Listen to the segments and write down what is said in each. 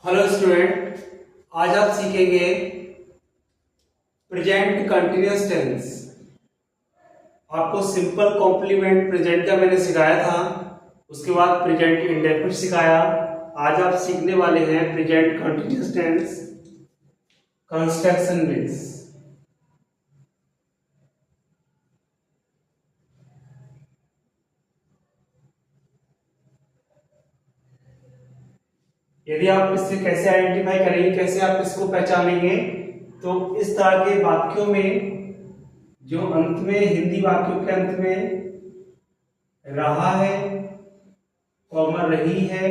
Hello student, आज आप सीखेंगे प्रेजेंट कंटिन्यूअस टेंस। आपको सिंपल कॉम्प्लीमेंट प्रेजेंट का मैंने सिखाया था, उसके बाद प्रेजेंट इंडेफिनिट सिखाया। आज आप सीखने वाले हैं present continuous tense construction base. यदि आप इससे कैसे आइडेंटिफाई करेंगे, कैसे आप इसको पहचानेंगे, तो इस तरह के वाक्यों में जो अंत में, हिंदी वाक्यों के अंत में रहा है, कॉमा रही है,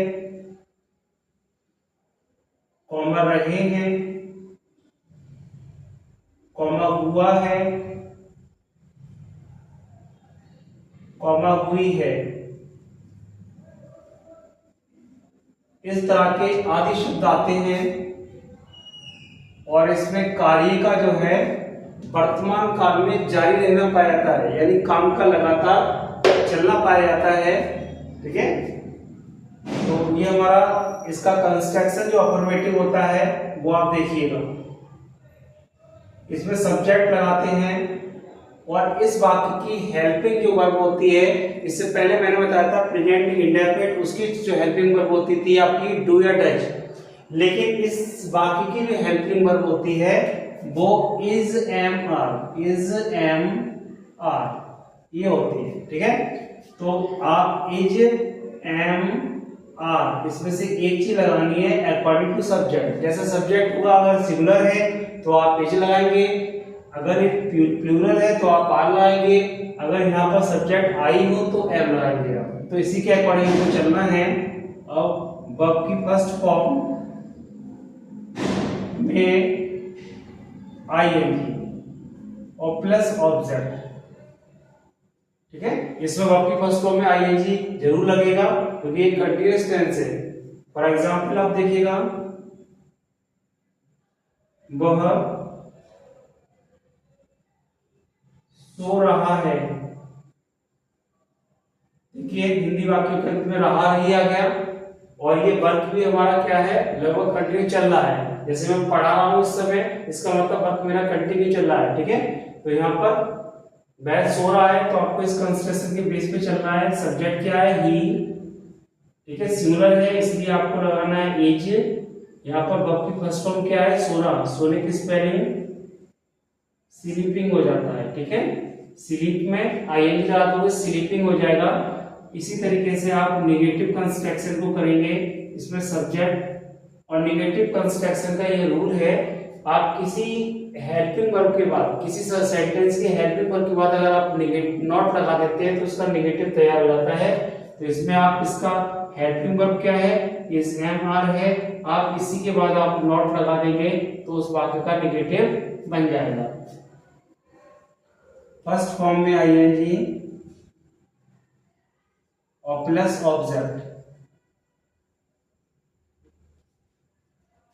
कॉमा रहे हैं, कॉमा हुआ है, कॉमा हुई है, इस तरह के आदि शब्द आते हैं और इसमें कार्य का जो है वर्तमान काल में जारी रहना पाया जाता है, यानी काम का लगातार चलना पाया जाता है। ठीक है, तो ये हमारा इसका कंस्ट्रक्शन जो अफर्मेटिव होता है वो आप देखिएगा। इसमें सब्जेक्ट लगाते हैं और इस वाक्य की हेल्पिंग जो वर्ब होती है, इससे पहले मैंने बताया था प्रेजेंट इंडेफिनिट, उसकी जो हेल्पिंग वर्ब होती थी आपकी डू या डज, लेकिन इस वाक्य की जो हेल्पिंग वर्ब होती है वो is am are, is am are ये होती है। ठीक है, तो आप इज एम आर इसमें से एक चीज लगानी है अकॉर्डिंग टू सब्जेक्ट। जैसे सब्जेक्ट हुआ, अगर सिंगुलर है तो आप इज लगाएंगे, अगर ये प्लूरल है तो आप आर लगाएंगे, अगर यहाँ पर सब्जेक्ट आई हो तो एम लगाएंगे आप। तो इसी के अकॉर्डिंग हमको चलना है। अब वर्ब की फर्स्ट फॉर्म में आईएनजी और प्लस ऑब्जेक्ट। ठीक है, इसमें वर्ब की फर्स्ट फॉर्म में आईएनजी जरूर लगेगा क्योंकि ये कंटीन्यूअस टेंस है। फॉर एग्जांपल आप देखिएगा, वह सो रहा है। देखिए हिंदी वाक्य के अंत में रहा रही आ गया और ये वर्क भी हमारा क्या है, लगभग कंटिन्यू चल रहा है। जैसे मैं पढ़ा रहा हूं इस समय, इसका मतलब वर्क मेरा कंटिन्यू चल रहा है। ठीक है, तो यहाँ पर वह सो रहा है तो आपको इस कंस्ट्रक्शन के बेस पे चलना है। सब्जेक्ट क्या है, ही। ठीक है, सिंगुलर है इसलिए आपको लगाना है एज। यहाँ पर वर्ब की फर्स्ट फॉर्म क्या है, सोना। सोने की स्पेलिंग स्लीपिंग हो जाता है। ठीक है, स्लीप में आईएनजी लगा दोगे स्लीपिंग हो जाएगा। इसी तरीके से आप नेगेटिव कंस्ट्रक्शन को करेंगे। इसमें सब्जेक्ट और नेगेटिव कंस्ट्रक्शन का ये रूल है, आप किसी हेल्पिंग वर्ब के बाद, किसी सेंटेंस के हेल्पिंग वर्ब के बाद अगर आप नॉट लगा देते हैं तो उसका नेगेटिव तैयार हो जाता है। तो इसमें आप इसका हेल्पिंग वर्ब क्या है, इज एम आर है, आप इसी के बाद आप नॉट लगा देंगे तो उस वाक्य का नेगेटिव बन जाएगा। फर्स्ट फॉर्म में आईएनजी और प्लस ऑब्जेक्ट।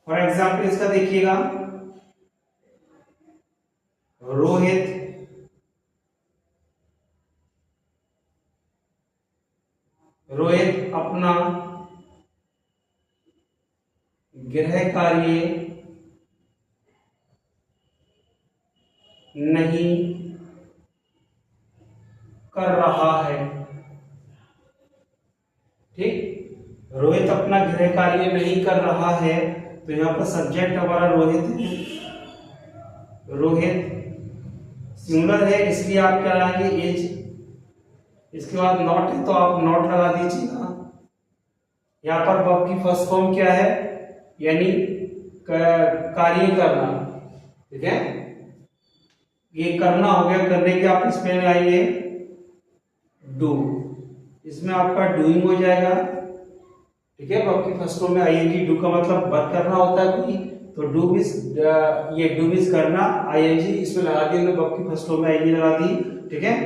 फॉर एग्जाम्पल इसका देखिएगा, रोहित अपना गृह कार्य नहीं कर रहा है। ठीक, रोहित अपना गृह कार्य नहीं कर रहा है, तो यहाँ पर सब्जेक्ट हमारा रोहित है। रोहित सिंगुलर है इसलिए आप क्या लगाएंगे, एज। इसके बाद नॉट है तो आप नॉट लगा दीजिएगा। यहाँ पर वर्ब की फर्स्ट फॉर्म क्या है, यानी कार्य करना। ठीक है, ये करना हो गया, करने के आप इसमें लगाएंगे डू, इसमें आपका डूइंग हो जाएगा। ठीक है, वर्ब की फर्स्ट फॉर्म में आईएनजी, डू का मतलब वर्क करना होता है कोई, तो डू मींस ये डू मींस करना, आईएनजी इसमें लगा दी हमने, वर्ब की फर्स्ट फॉर्म में आईएनजी लगा दी। ठीक है,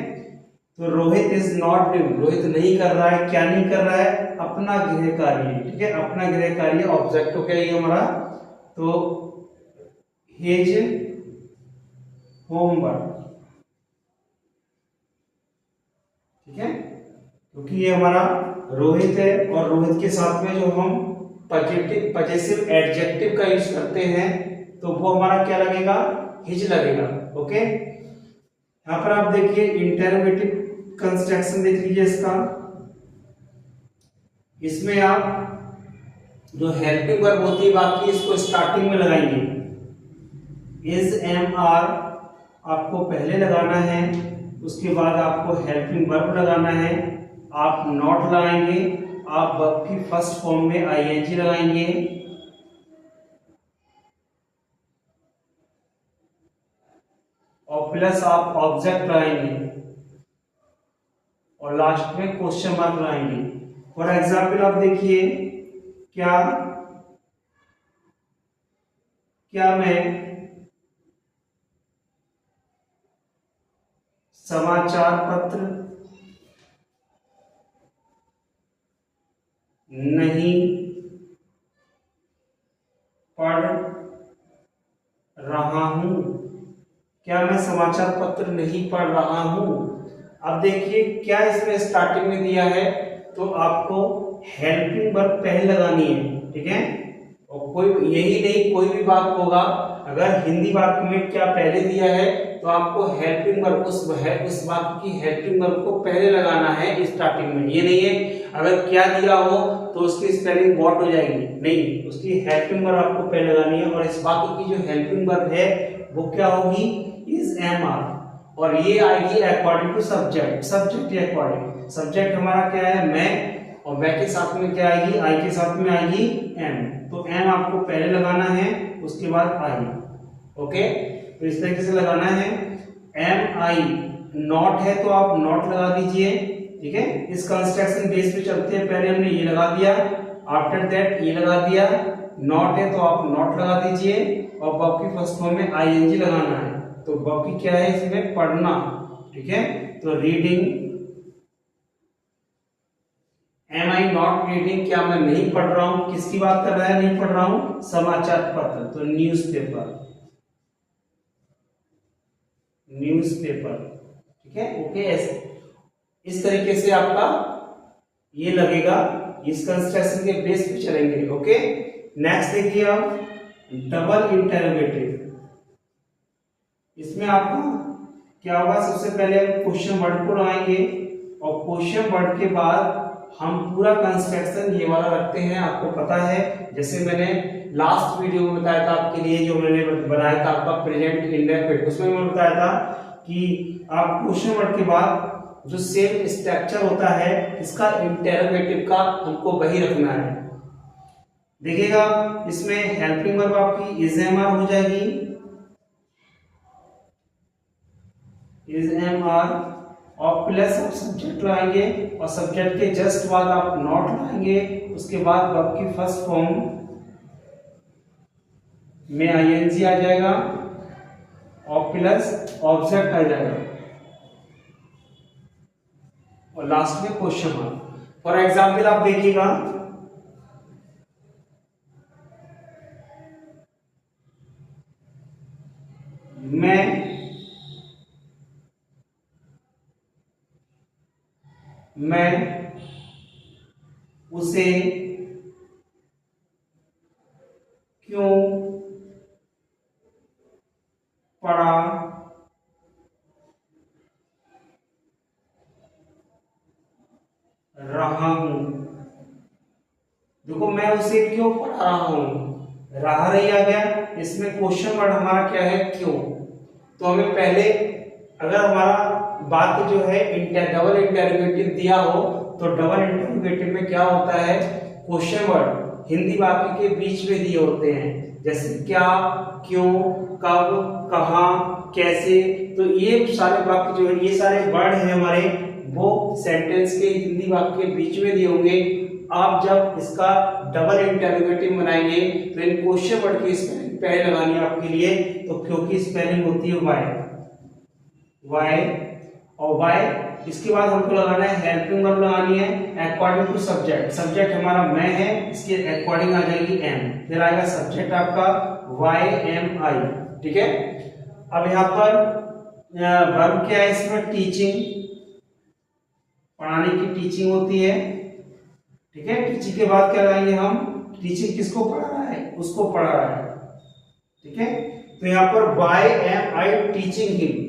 तो Rohit is not doing, Rohit नहीं कर रहा है। क्या नहीं कर रहा है, अपना गृह कार्य। ठीक है, अपना गृह कार्य ऑब्जेक्ट हो गया ये हमारा। तो हिज होमवर्क। ठीक है, क्योंकि ये हमारा रोहित है और रोहित के साथ में जो हम पजेसिव एडजेक्टिव का यूज करते हैं तो वो हमारा क्या लगेगा, हिज लगेगा। ओके, यहां पर आप देखिए इंटरोगेटिव कंस्ट्रक्शन देख लीजिए इसका। इसमें आप जो हेल्पिंग वर्ब होती है बाकी इसको स्टार्टिंग में लगाएंगे। इज एम आर आपको पहले लगाना है, उसके बाद आपको हेल्पिंग वर्ब लगाना है। आप नॉट लगाएंगे, आप वर्ब की फर्स्ट फॉर्म में आईएनजी लगाएंगे, और प्लस आप ऑब्जेक्ट लगाएंगे और लास्ट में क्वेश्चन मार्क लगाएंगे। फॉर एग्जाम्पल आप देखिए, क्या मैं समाचार पत्र नहीं पढ़ रहा हूं? क्या मैं समाचार पत्र नहीं पढ़ रहा हूं? अब देखिए क्या इसमें स्टार्टिंग में दिया है, तो आपको हेल्पिंग वर्ब पहले लगानी है, ठीक है। और कोई यही नहीं, कोई भी वाक्य होगा, अगर हिंदी वाक्य में क्या पहले दिया है तो आपको हेल्पिंग वर्ब उस वाक्य की हेल्पिंग वर्ब को पहले लगाना है स्टार्टिंग में। ये नहीं है अगर क्या दिया हो तो उसकी स्पेलिंग व्हाट हो जाएगी, नहीं, उसकी हेल्पिंग वर्ब आपको पहले लगानी है। और इस वाक्य की जो हेल्पिंग वर्ब है वो क्या होगी, इज एम आर, और ये आएगी अकॉर्डिंग टू सब्जेक्ट, सब्जेक्ट के अकॉर्डिंग। सब्जेक्ट हमारा क्या है, मैं, और मैं के साथ में क्या आएगी, आई के साथ में आएगी एम, तो एम आपको पहले लगाना है, उसके बाद आई। ओके, तो इस तरीके से लगाना है। एम आई नॉट है तो आप नॉट लगा दीजिए, ठीक है। इस कंस्ट्रक्शन बेस पे चलते हैं, पहले हमने ये लगा दिया, आफ्टर दैट ये लगा दिया। नॉट है तो आप नॉट लगा दीजिए, और वर्ब की फर्स्ट फॉर्म में आईएनजी लगाना है। तो वर्ब की क्या है इसमें, पढ़ना, ठीक है। तो reading, am I not reading, क्या मैं नहीं पढ़ रहा हूं? किसकी बात कर रहा है नहीं पढ़ रहा हूं, समाचार पत्र, तो न्यूज़पेपर, न्यूज़पेपर, ठीक है। ओके, ऐसे इस तरीके से आपका ये लगेगा, इस कंस्ट्रक्शन के बेस पे चलेंगे। ओके, नेक्स्ट देखिए आप डबल इंटरोगेटिव। इसमें आपका क्या होगा, सबसे पहले हम क्वेश्चन वर्ड को लगाएंगे, और क्वेश्चन वर्ड के बाद हम पूरा कंस्ट्रक्शन ये वाला रखते हैं। आपको पता है, जैसे मैंने लास्ट वीडियो में बताया था आपके लिए, जो मैंने बनाया था आपका प्रेजेंट इंडेफिनिट, उसमें मैंने बताया था कि आप क्वेश्चन वर्ड के बाद जो सेम स्ट्रक्चर होता है इसका इंटरोगेटिव का हमको वही रखना है। देखिएगा इसमें हेल्पिंग वर्ब आपकी इज एम आर हो जाएगी, इज एम आर, और प्लस आप सब्जेक्ट लाएंगे, और सब्जेक्ट के जस्ट बाद आप नॉट लाएंगे, उसके बाद वर्ब की फर्स्ट फॉर्म में आईएनजी आ जाएगा, और प्लस ऑब्जेक्ट आ जाएगा, और लास्ट में क्वेश्चन मार्क। फॉर एग्जाम्पल आप देखिएगा, मैं उसे क्यों पढ़ा रहा हूं? देखो मैं उसे क्यों पढ़ा रहा हूं, रहा रही आ गया, इसमें क्वेश्चन वर्ड हमारा क्या है, क्यों। तो हमें पहले अगर हमारा बात जो है डबल इंटरोगेटिव दिया हो, तो डबल इंटरोगेटिव में क्या होता है, क्वेश्चन वर्ड हिंदी वाक्य के बीच में दिए होते हैं, जैसे क्या, क्यों, कब, कहां, कैसे। तो ये सारे वाक्य जो है, ये सारे वर्ड हैं हमारे, वो सेंटेंस के हिंदी वाक्य के बीच में दिए होंगे। आप जब इसका डबल इंटरोगेटिव बनाएंगे तो इन क्वेश्चन वर्ड की स्पेलिंग पहले लगानी है आपके लिए, तो क्योंकि स्पेलिंग होती है वाई, वाई, और वाई, इसके बाद हमको लगाना है हेल्पिंग वर्ब लगानी है अकॉर्डिंग टू सब्जेक्ट। सब्जेक्ट हमारा मैं है, इसके अकॉर्डिंग आ जाएगी एम, फिर आएगा सब्जेक्ट आपका वाई एम आई, ठीक है। अब यहाँ पर वर्ब क्या है, इसमें टीचिंग, पढ़ाने की टीचिंग होती है, ठीक है। टीचिंग के बाद क्या लगाएंगे हम, टीचिंग किसको पढ़ा रहा है, उसको पढ़ा रहा है, ठीक है। तो यहाँ पर why am I teaching him,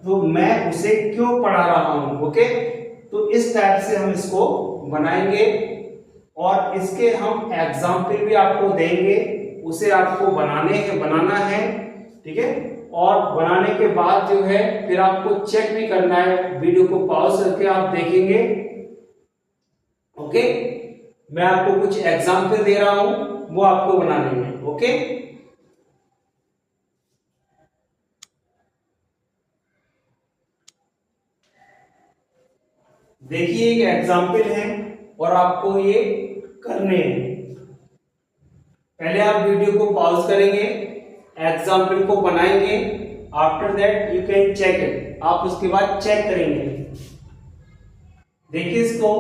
तो मैं उसे क्यों पढ़ा रहा हूं, ओके। तो इस टाइप से हम इसको बनाएंगे और इसके हम एग्जाम्पल भी आपको देंगे, उसे आपको बनाना है, ठीक है। और बनाने के बाद जो है फिर आपको चेक भी करना है, वीडियो को पॉज करके आप देखेंगे, ओके। मैं आपको कुछ एग्जाम्पल दे रहा हूं, वो आपको बनाने हैं, ओके। देखिए एक एग्जाम्पल है और आपको ये करने हैं। पहले आप वीडियो को पॉज करेंगे, एग्जाम्पल को बनाएंगे, after that you can check it, आप उसके बाद चेक करेंगे। देखिए इसको,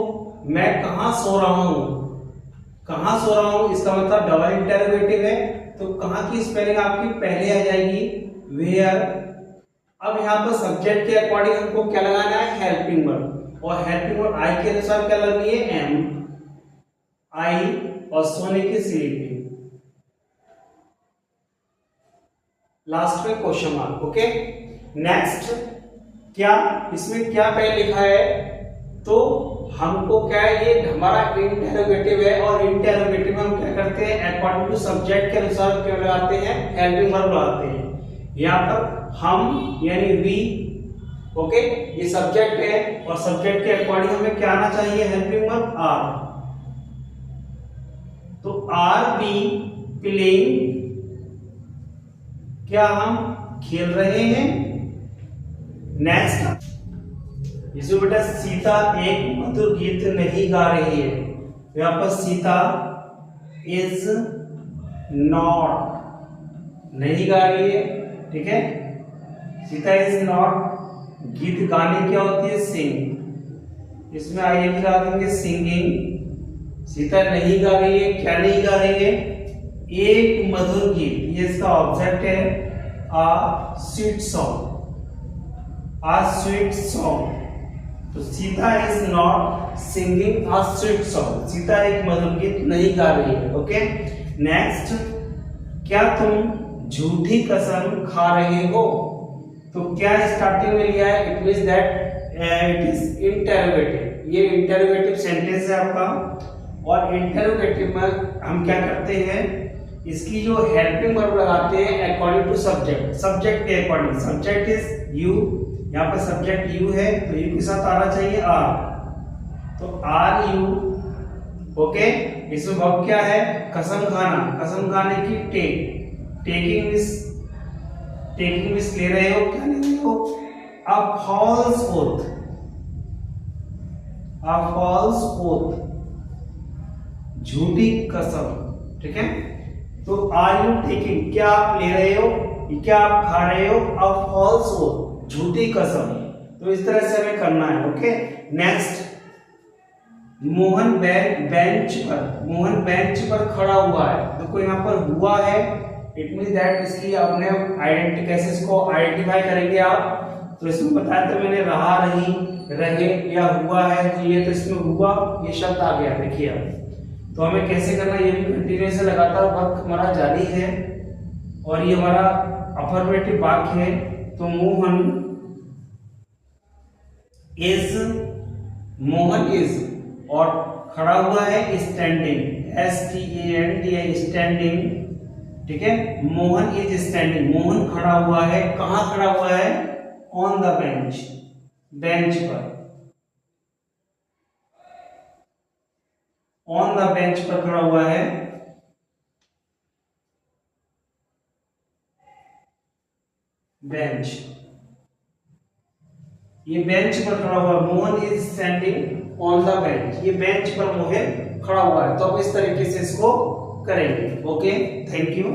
मैं कहां सो रहा हूं, कहां सो रहा हूं इसका मतलब डबल इंटरोगेटिव है, तो कहां की स्पेलिंग आपकी पहले आ जाएगी, वेयर। अब यहां पर सब्जेक्ट के अकॉर्डिंग हमको क्या लगाना है, हेल्पिंग वर्ब, और हेल्पिंग वर्ब आई के अनुसार क्या लगनी है, एम, आई, और सोने की स्लीपिंग, लास्ट में क्वेश्चन मार्क, ओके। नेक्स्ट, क्या इसमें क्या पहले लिखा है, तो हमको क्या है, ये हमारा इंटरोगेटिव है और इंटरोगेटिव में हम क्या करते हैं, अकॉर्डिंग टू सब्जेक्ट के अनुसार क्या लगाते हैं, हेल्पिंग वर्ब लगाते हैं। यहाँ पर हम यानी वी, ओके, ये सब्जेक्ट है और सब्जेक्ट के अकॉर्डिंग हमें क्या आना चाहिए, हेल्पिंग वर्ब आर, तो आर बी प्लेइंग, क्या हम खेल रहे हैं। नेक्स्ट, इसमें बेटा सीता एक मधुर गीत नहीं गा रही है, यहां पर सीता इज नॉट, नहीं गा रही है, ठीक है। सीता इज नॉट, गीत गाने क्या होती है, सिंग, इसमें आइए लगा देंगे सिंगिंग। सीता नहीं गा रही है, क्या नहीं गा रही है, एक मधुर गीत, ये इसका ऑब्जेक्ट है, आ स्वीट सॉन्ग, आ स्वीट सॉन्ग। तो Sita is not singing a sweet song, Sita एक मधुर गीत नहीं गा रही है, ओके। नेक्स्ट, क्या तुम झूठी कसम खा रहे हो, तो क्या स्टार्टिंग में लिया है, it means that it is interrogative, ये इंटरोगेटिव सेंटेंस है आपका। और इंटरोगेटिव में हम क्या करते हैं, इसकी जो हेल्पिंग वर्ब लगाते हैं अकॉर्डिंग टू सब्जेक्ट, सब्जेक्ट के अकॉर्डिंग, सब्जेक्ट इज यू, यहाँ पर सब्जेक्ट यू है तो यू के साथ आना चाहिए आर, तो आर यू, ओके। इसमें वर्ब क्या है, कसम खाना, कसम खाने की टेक, टेकिंग मिस ले रहे हो, क्या ले रहे हो, a false oath, a false oath, झूठी कसम, ठीक है। तो आर यू टेकिंग, क्या आप ले रहे हो, क्या आप खा रहे हो, अ फॉल्स ओथ, झूठी कसम। तो इस तरह से हमें करना है, okay. Next, Mohan Mohan bench पर खड़ा हुआ है, देखो यहाँ पर हुआ है, इट मींस दैट इसकी आपने आइडेंटिटी, कैसे इसको आइडेंटिफाई करेंगे आप, तो इसमें बताया था मैंने रहा, रही, रहे या हुआ है, तो ये तो इसमें हुआ ये शब्द आ गया, देखिए आप। तो हमें कैसे करना, ये भी कंटिन्यूस से लगातार वर्क हमारा जारी है और ये हमारा अफर्मेटिव वाक्य है। तो मोहन इज और खड़ा हुआ है स्टैंडिंग, STAND स्टैंडिंग, ठीक है। मोहन इज स्टैंडिंग, मोहन खड़ा हुआ है, कहां खड़ा हुआ है, ऑन द बेंच, बेंच पर, ऑन द बेंच पर खड़ा हुआ है, बेंच, ये बेंच पर खड़ा हुआ, Mohan is standing on the bench, ये बेंच पर मोहन खड़ा हुआ है। तो अब इस तरीके से इसको करेंगे, ओके। Thank you.